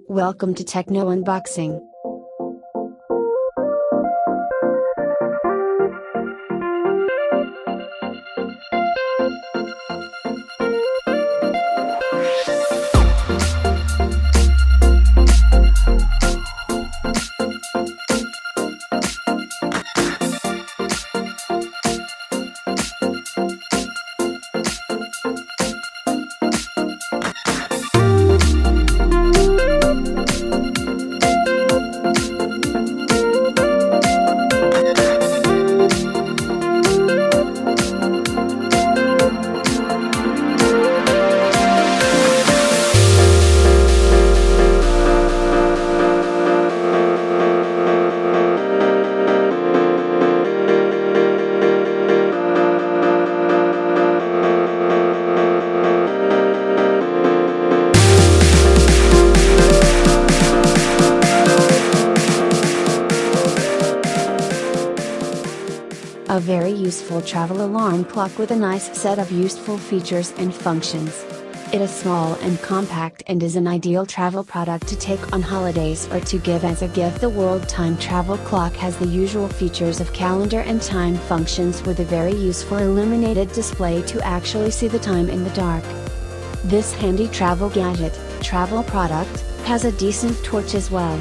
Welcome to Techno Unboxing. A very useful travel alarm clock with a nice set of useful features and functions. It is small and compact and is an ideal travel product to take on holidays or to give as a gift. The World Time Travel Clock has the usual features of calendar and time functions with a very useful illuminated display to actually see the time in the dark. This handy travel product, has a decent torch as well.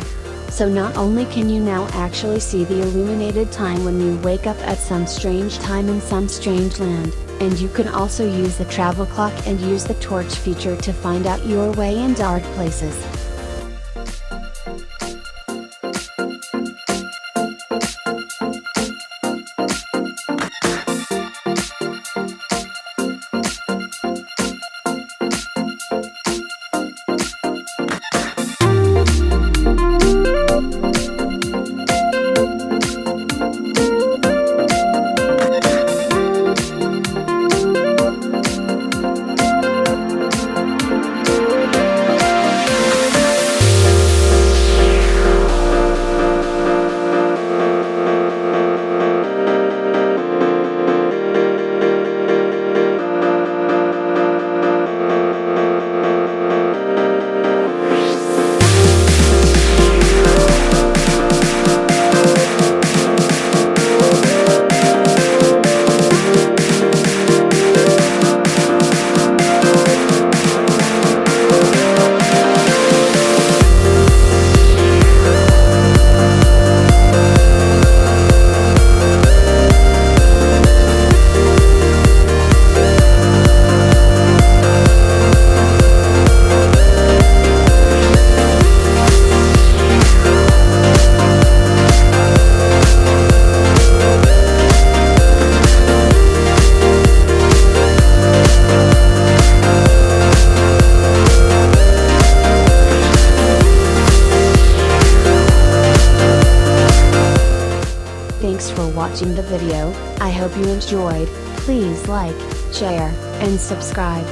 So not only can you now actually see the illuminated time when you wake up at some strange time in some strange land, and you can also use the travel clock and use the torch feature to find out your way in dark places. Thanks for watching the video. I hope you enjoyed. Please like, share, and subscribe.